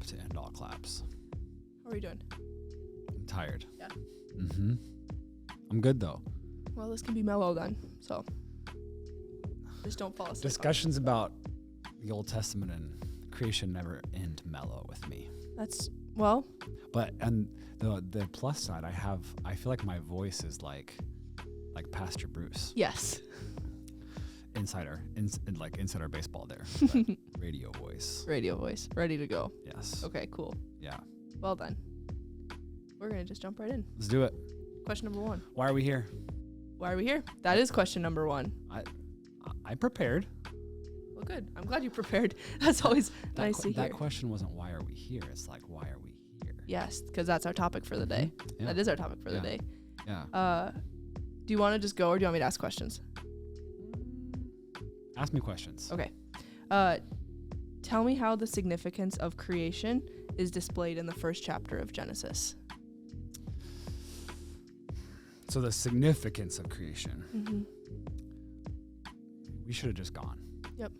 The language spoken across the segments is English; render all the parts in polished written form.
to end all claps. How are you doing? I'm tired. Yeah. Mm-hmm. I'm good though. Well, this can be mellow then, so just don't fall asleep. Discussions about the Old Testament and creation never end mellow with me. But and the plus side, I feel like my voice is like Pastor Bruce. yes. Inside our baseball there. Radio voice. Radio voice, ready to go. Yes. Okay, cool. Yeah. Well then, we're gonna just jump right in. Let's do it. Question number 1. Why are we here? Why are we here? That is question number 1. I prepared. Well, good. I'm glad you prepared. That's always nice to hear. That question wasn't why are we here? It's like, why are we here? Yes, because that's our topic for the day. Yeah. That is our topic for the day. Yeah. Do you want to just go, or do you want me to ask questions? Ask me questions. Okay. Tell me how the significance of creation is displayed in the first chapter of Genesis. So the significance of creation. Mm-hmm. We should have just gone. Yep.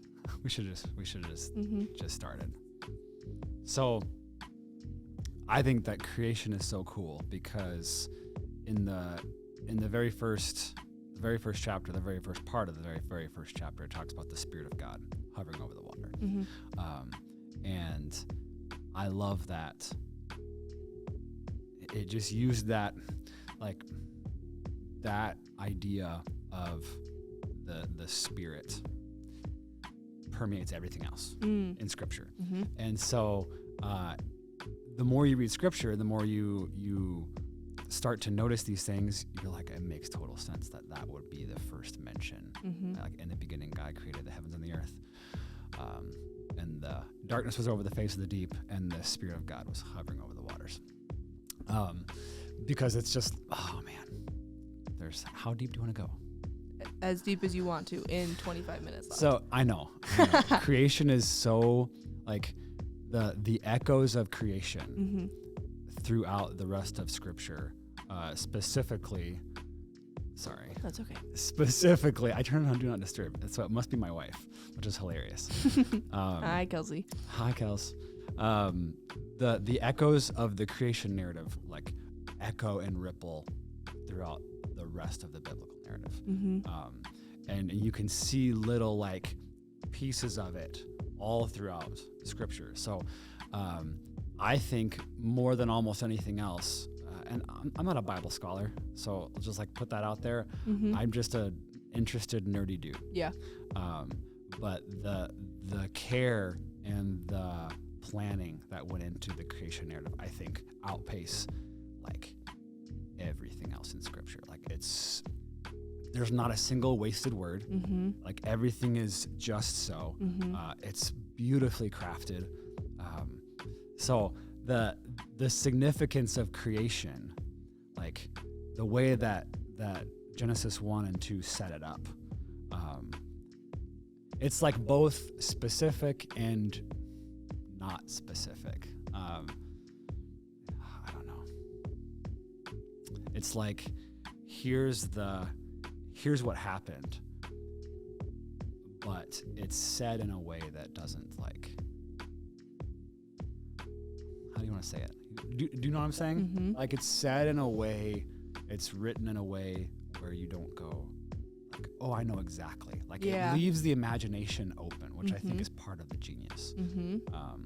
We should have just Mm-hmm. started. So I think that creation is so cool because in the very first chapter, the very first part of the very first chapter, it talks about the Spirit of God hovering over the water. Mm-hmm. And I love that it just used that idea of the Spirit permeates everything else in Scripture. Mm-hmm. And so the more you read Scripture, the more you start to notice these things, you're like, it makes total sense that would be the first mention. Mm-hmm. Like in the beginning, God created the heavens and the earth. And the darkness was over the face of the deep, and the Spirit of God was hovering over the waters. Because it's just, oh man, how deep do you want to go? As deep as you want to in 25 minutes left. So I know. Creation is so like the echoes of creation throughout the rest of Scripture, specifically. Sorry. That's okay. Specifically, I turned on Do Not Disturb, so it must be my wife, which is hilarious. Hi, Kelsey. Hi, Kels. The echoes of the creation narrative like echo and ripple throughout the rest of the biblical narrative. Mm-hmm. And you can see little like pieces of it all throughout Scripture. So I think more than almost anything else, and I'm not a Bible scholar, so I'll just like put that out there. Mm-hmm. I'm just a interested nerdy dude. Yeah. But the care and the planning that went into the creation narrative, I think, outpace like everything else in Scripture. Like there's not a single wasted word. Mm-hmm. Like everything is just so. Mm-hmm. It's beautifully crafted. So the significance of creation, like the way that Genesis 1 and 2 set it up, it's like both specific and not specific. I don't know. It's like here's what happened, but it's said in a way that doesn't like. How do you want to say it? Do you know what I'm saying? Mm-hmm. Like it's said in a way, it's written in a way where you don't go like, oh, I know exactly. Like Yeah. it leaves the imagination open, which I think Mm-hmm. is part of the genius. Mm-hmm. Part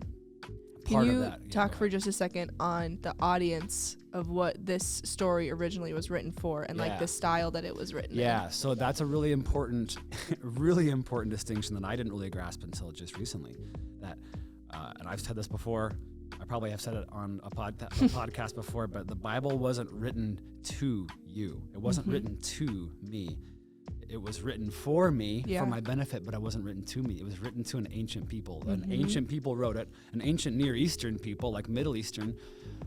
Can you of that, talk go for ahead. just a second on the audience of what this story originally was written for and like Yeah. the style that it was written Yeah, so that's a really important, really important distinction that I didn't really grasp until just recently. That, and I've said this before. I probably have said it on a podcast before, but the Bible wasn't written to you. It wasn't Mhm. written to me. It was written for me, Yeah. for my benefit, but it wasn't written to me. It was written to an ancient people. An Mhm. ancient people wrote it. An ancient Near Eastern people, like Middle Eastern,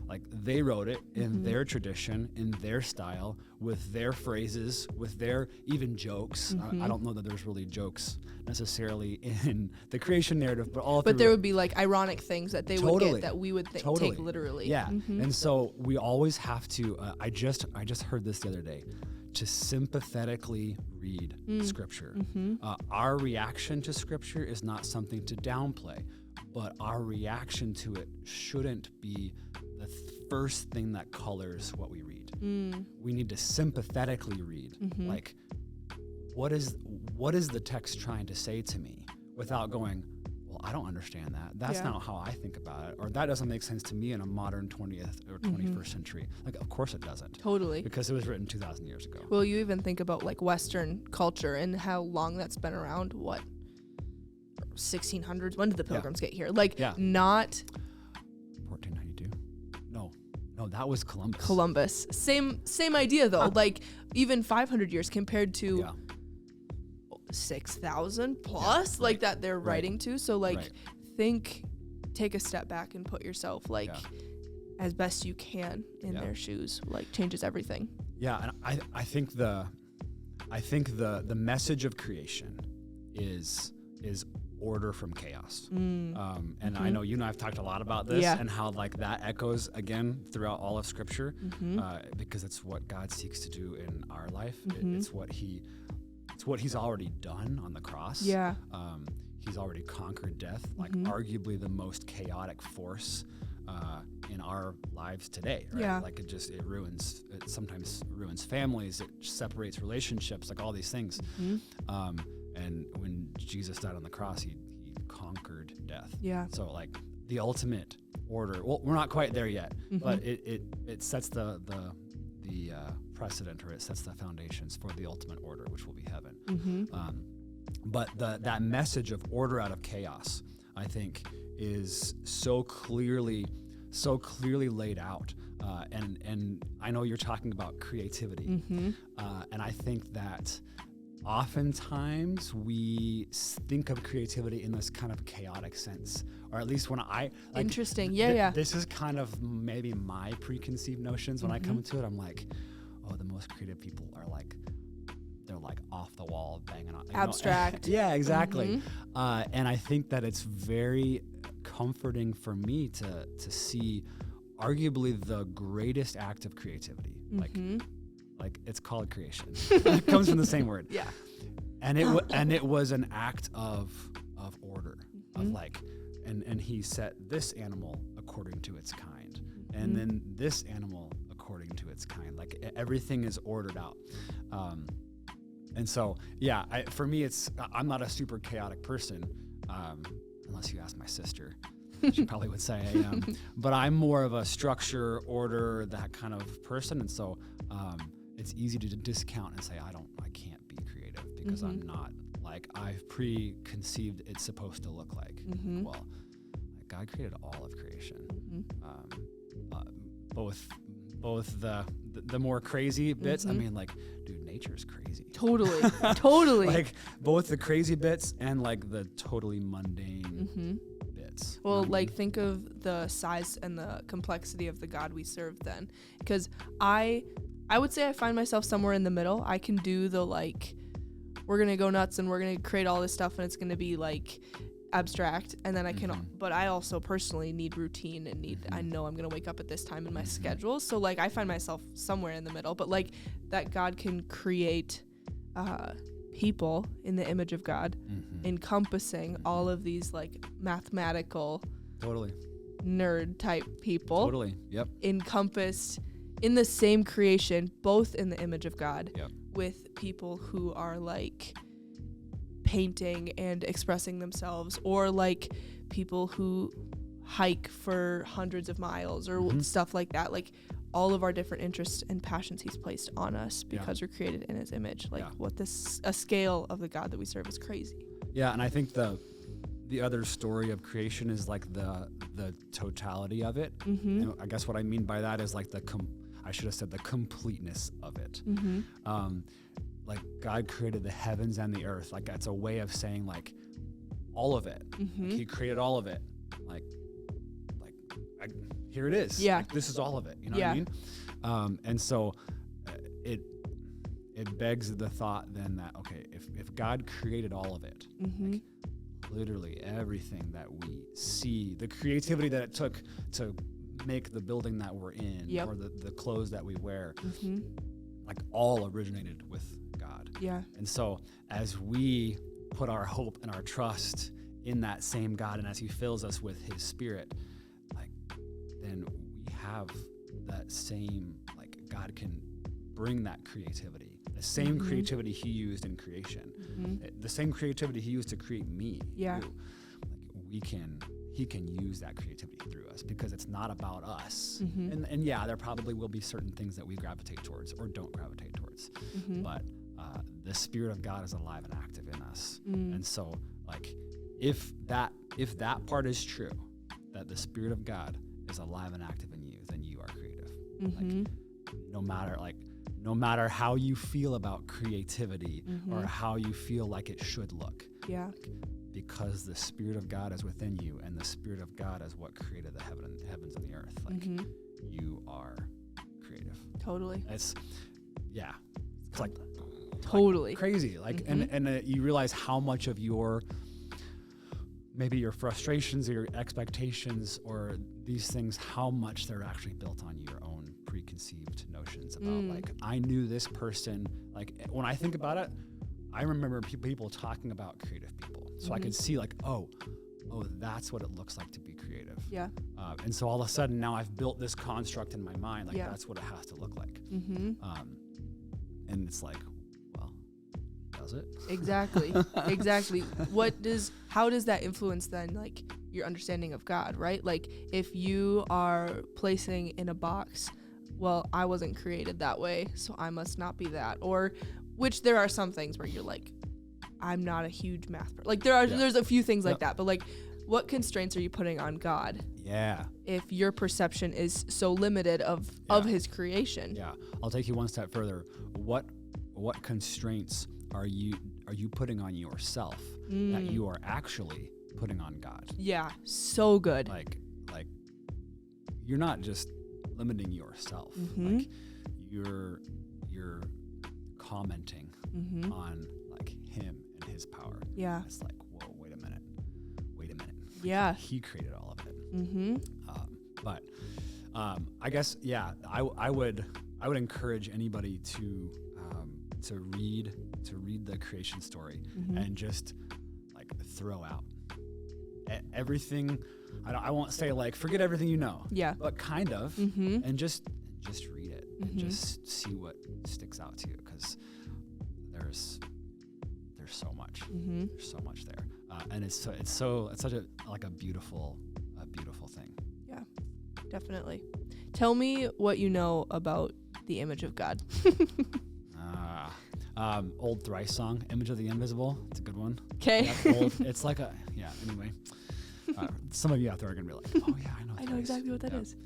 like they wrote it in Mhm. their tradition, in their style, with their phrases, with their even jokes. Mhm. I don't know that there's really jokes necessarily in the creation narrative, but all But through there it. would be like ironic things that they would Totally. get that we would Totally. take literally. Yeah, Mhm. and so we always have to. I just heard this the other day. To sympathetically read Scripture. Mhm. Our reaction to Scripture is not something to downplay. but our reaction to it shouldn't be the first thing that colors what we read. We need to sympathetically read, like, what is the text trying to say to me, without going, well, I don't understand that. That's not how I think about it, or that doesn't make sense to me in a modern 20th or 21st century. Like, of course it doesn't. Totally. Because it was written 2,000 years ago. Well, you even think about like Western culture and how long that's been around. What, 1600s? When did the Pilgrims get here? Like, not 1492. No, that was Columbus. Columbus. Same idea though. Like, even 500 years compared to 6,000 plus, like that they're writing to. So like, take a step back and put yourself like as best you can in their shoes. Like, changes everything. Yeah, and I think the message of creation is order from chaos. And I know you and I have talked a lot about this and how like that echoes again throughout all of Scripture, because it's what God seeks to do in our life. It's what he's already done on the cross. He's already conquered death, like arguably the most chaotic force in our lives today, right? Like, it sometimes ruins families, it separates relationships, like all these things. And when Jesus died on the cross, he conquered death. So like the ultimate order, well, we're not quite there yet, but it sets the precedent, or it sets the foundations for the ultimate order, which will be heaven. But that message of order out of chaos, I think, is so clearly laid out. And I know you're talking about creativity, and I think that oftentimes we think of creativity in this kind of chaotic sense, or at least when I like, interesting. This is kind of maybe my preconceived notions. When I come to it, I'm like, oh, the most creative people are like, they're like off the wall, banging on abstract. Yeah, exactly. And I think that it's very comforting for me to see arguably the greatest act of creativity, like it's called creation. It comes from the same word. And it was an act of order, of like, and he set this animal according to its kind, and then this animal according to its kind. Like, everything is ordered out. And so, for me, I'm not a super chaotic person, unless you ask my sister. She probably would say I am. But I'm more of a structure, order, that kind of person. And so it's easy to discount and say, I can't be creative because I'm not, like, I've preconceived it's supposed to look like. Well, like, God created all of creation. Both the more crazy bits. I mean, like, dude, nature's crazy. Totally. Like, both the crazy bits and like the totally mundane bits. Well, like, think of the size and the complexity of the God we serve then. Because I would say I find myself somewhere in the middle. I can do the, like, we're going to go nuts and we're going to create all this stuff and it's going to be like abstract, and then I can but I also personally need routine and I know I'm gonna wake up at this time in my schedule, so like I find myself somewhere in the middle. But like, that God can create people in the image of God, encompassing all of these like mathematical nerd type people, encompassed in the same creation, both in the image of God, with people who are like painting and expressing themselves, or like people who hike for hundreds of miles or stuff like that. Like, all of our different interests and passions he's placed on us because we're created in his image. Like, a scale of the God that we serve is crazy. And I think the other story of creation is like the totality of it. And I guess what I mean by that is like I should have said the completeness of it. Like, God created the heavens and the earth. Like, that's a way of saying, like, all of it. Like, he created all of it. Like here it is. Like, this is all of it. You know what I mean? And so it begs the thought then that, okay, if God created all of it, like, literally everything that we see, the creativity that it took to make the building that we're in, or the clothes that we wear, like, all originated with God. And so as we put our hope and our trust in that same God, and as he fills us with his Spirit, like, then we have that same, like, God can bring that creativity, the same creativity he used in creation, the same creativity he used to create me. Yeah. You. Like, he can use that creativity through us, because it's not about us. And yeah, there probably will be certain things that we gravitate towards or don't gravitate towards, but the Spirit of God is alive and active in us. And so, like, if that part is true, that the Spirit of God is alive and active in you, then you are creative. Like, no matter how you feel about creativity or how you feel like it should look. Yeah. Like, because the Spirit of God is within you, and the Spirit of God is what created the heavens and the earth. Like, you are creative. Totally. It's like totally like crazy. Like, and you realize how much of maybe your frustrations or your expectations or these things, how much they're actually built on your own preconceived notions about, like, I knew this person. Like, when I think about it, I remember people talking about creative people. So I could see, like, oh, that's what it looks like to be creative. Yeah. And so all of a sudden now I've built this construct in my mind, like, that's what it has to look like. And it's like, well, does it? Exactly. Exactly. How does that influence then, like, your understanding of God, right? Like, if you are placing in a box, well, I wasn't created that way, so I must not be that. Or, which there are some things where you're like, I'm not a huge math person. Like, there's a few things like that, but, like, what constraints are you putting on God? Yeah. If your perception is so limited of his creation. Yeah. I'll take you one step further. What constraints are you putting on yourself that you are actually putting on God? Yeah. So good. Like you're not just limiting yourself. Like, you're commenting on, like, him and his power. Yeah. It's like, whoa, wait a minute. Yeah. He created all of it. But I guess, I would encourage anybody to read the creation story and just, like, throw out everything. I won't say, like, forget everything you know. Yeah. But kind of, and just read it and just see what sticks out to you, because there's so much. There's so much there, and it's such a beautiful thing. Yeah, definitely. Tell me what you know about the image of God. Old Thrice song, "Image of the Invisible." It's a good one. Okay. It's like anyway. Some of you out there are gonna be like, oh yeah, I know. I know exactly what that is.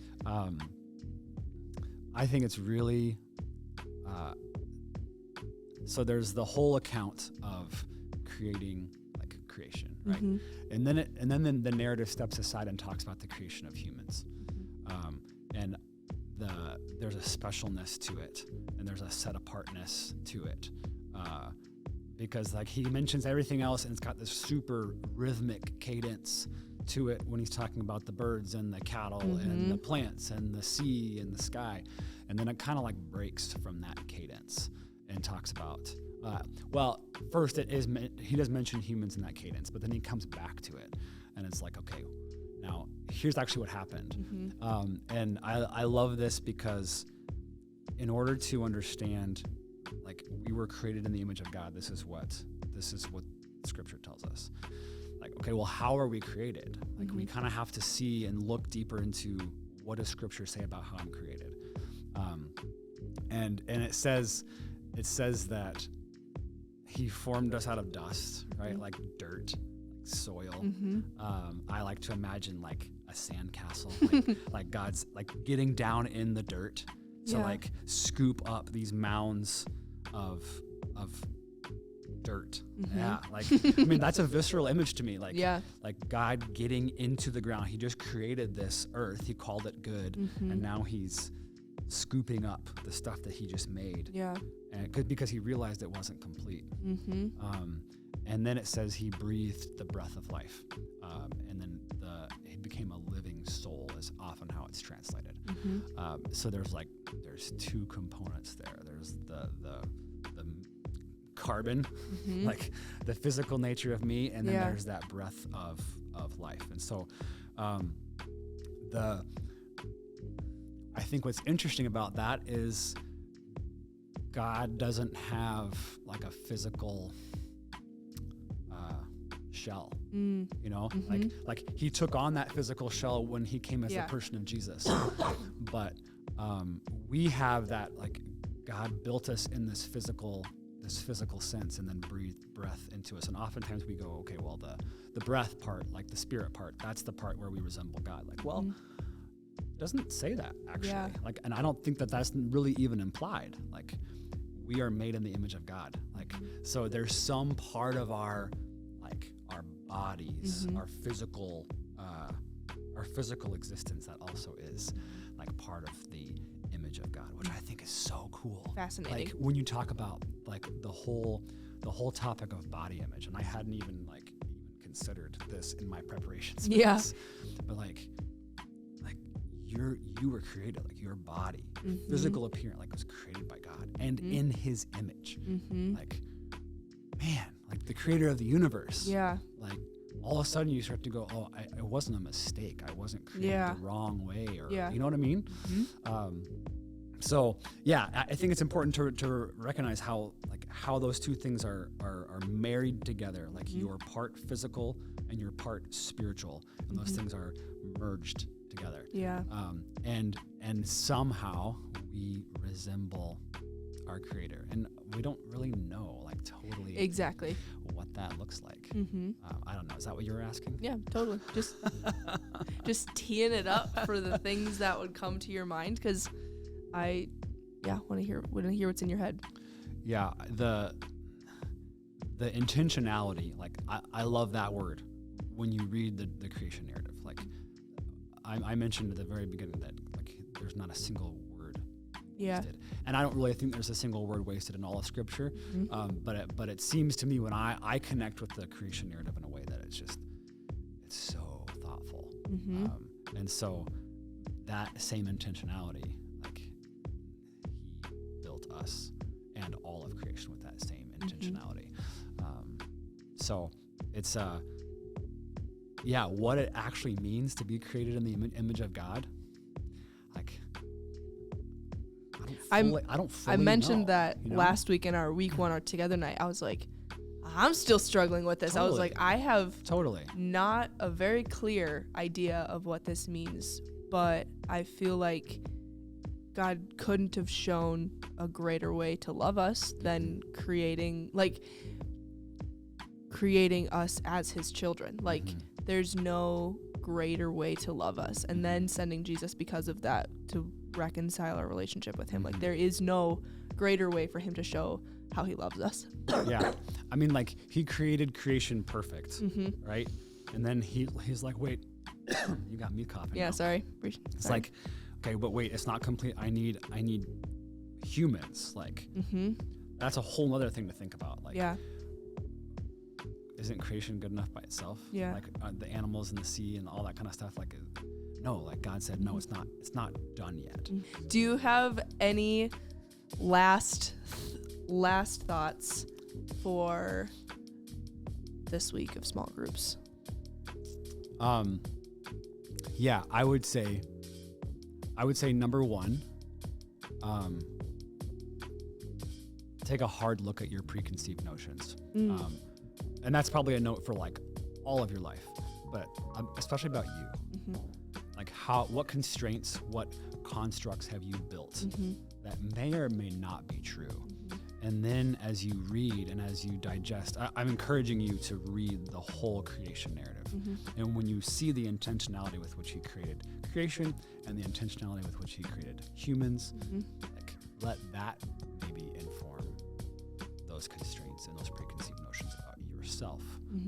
I think it's really. So there's the whole account of creating, like, creation, right? And then the narrative steps aside and talks about the creation of humans, and there's a specialness to it, and there's a set apartness to it, because, like, he mentions everything else, and it's got this super rhythmic cadence to it when he's talking about the birds and the cattle and the plants and the sea and the sky, and then it kind of, like, breaks from that cadence and talks about first he does mention humans in that cadence, but then he comes back to it, and it's like, okay, now here's actually what happened. And I love this, because in order to understand, like, we were created in the image of God, this is what Scripture tells us. Like, okay, well, how are we created? Like, we kind of have to see and look deeper into what does Scripture say about how I'm created. And it says that he formed us out of dust, right? Like dirt, like soil. I like to imagine, like, a sandcastle, like God's, like, getting down in the dirt to like scoop up these mounds of dirt. Like, I mean, that's a visceral image to me. Like, like God getting into the ground. He just created this earth. He called it good, and now he's scooping up the stuff that he just made. And because he realized it wasn't complete. And then it says he breathed the breath of life, and then he became a living soul, is often how it's translated. So there's two components there. There's the carbon, like the physical nature of me, and then Yeah. there's that breath of life. And so I think what's interesting about that is God doesn't have like a physical shell, you know, like he took on that physical shell when he came as the person of Jesus. But we have that, like God built us in this physical sense and then breathed breath into us. And oftentimes we go, okay, well, the breath part, like the spirit part, that's the part where we resemble God. Like, well, it doesn't say that actually. Yeah. Like, and I don't think that that's really even implied. Like, we are made in the image of God. Like, so there's some part of our bodies, our physical existence that also is like part of the image of God, which I think is so cool. Fascinating. Like when you talk about like the whole topic of body image, and I hadn't even considered this in my preparations for this, but like you were created, like your body, your physical appearance, like was created by God and in His image. Like, man, like the creator of the universe. Yeah. Like all of a sudden you start to go, oh, it wasn't a mistake. I wasn't created the wrong way, or you know what I mean? So yeah, I think it's important to recognize how those two things are married together. Like you're part physical and you're part spiritual, and those things are merged together. Yeah. And somehow we resemble our creator, and we don't really know like totally exactly what that looks like. I don't know. Is that what you were asking? Yeah, totally. Just teeing it up for the things that would come to your mind, because I want to hear what's in your head. Yeah, the intentionality, like I love that word when you read the creation narrative. Like I mentioned at the very beginning that like there's not a single word wasted, and I don't really think there's a single word wasted in all of Scripture. But it seems to me when I connect with the creation narrative in a way that it's so thoughtful, and so that same intentionality, like He built us and all of creation with that same intentionality. So it's what it actually means to be created in the image of God. Like I don't fully mentioned know, that last week in our week 1 our together night. I was like, I'm still struggling with this. I was like, I have not a very clear idea of what this means, but I feel like God couldn't have shown a greater way to love us than creating us as His children. Like there's no greater way to love us, and then sending Jesus because of that to reconcile our relationship with Him. Like there is no greater way for Him to show how He loves us. Yeah, I mean, like He created creation perfect, right? And then he's like, wait, you got me coughing. Yeah, now. sorry. It's like, okay, but wait, it's not complete. I need humans. Like that's a whole other thing to think about. Like, isn't creation good enough by itself? Yeah. Like the animals in the sea and all that kind of stuff. Like, no, like God said, no, it's not done yet. Do you have any last thoughts for this week of small groups? Yeah, I would say number one, take a hard look at your preconceived notions. And that's probably a note for like all of your life, but especially about you. Like what constraints, what constructs have you built that may or may not be true? And then as you read and as you digest, I'm encouraging you to read the whole creation narrative. And when you see the intentionality with which He created creation and the intentionality with which He created humans, like let that maybe inform those constraints and those preconceived notions about yourself,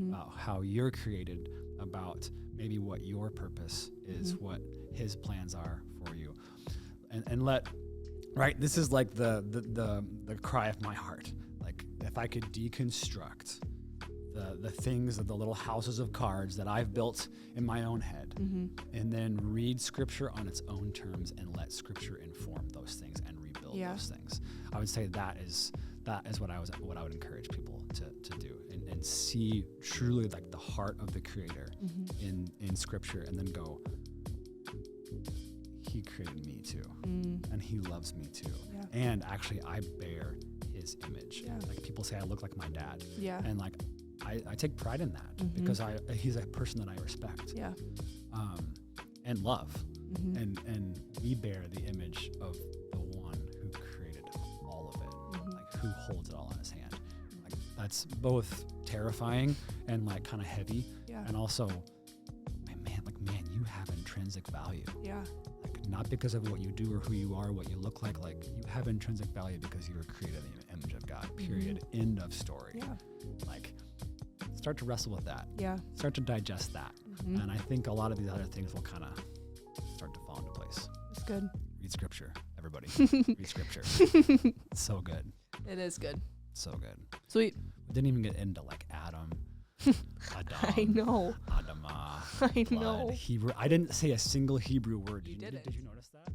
about how you're created, about maybe what your purpose is, what His plans are for you. And let, right, this is like the cry of my heart. Like if I could deconstruct the things of the little houses of cards that I've built in my own head, and then read Scripture on its own terms and let Scripture inform those things and rebuild those things. I would say that's that is what I would encourage people to do and see truly like the heart of the Creator in Scripture, and then go, He created me too, and He loves me too, and actually I bear His image. Like people say I look like my dad, and like I take pride in that because he's a person that I respect, and love, and we bear the image of the one who created all of it, like who holds it all in His hand. Like that's both terrifying and like kind of heavy, and also, man, you have intrinsic value. Like not because of what you do or who you are, what you look like you have intrinsic value because you were created in the image of God. Period. End of story. Like start to wrestle with that. Start to digest that. And I think a lot of these other things will kind of start to fall into place. It's good. Read Scripture, everybody. Read Scripture. It's so good. It is good. So good. Sweet. We didn't even get into like Adam. Adam. I know. Adamah. I blood, know. Hebrew. I didn't say a single Hebrew word. You didn't. Did you notice that?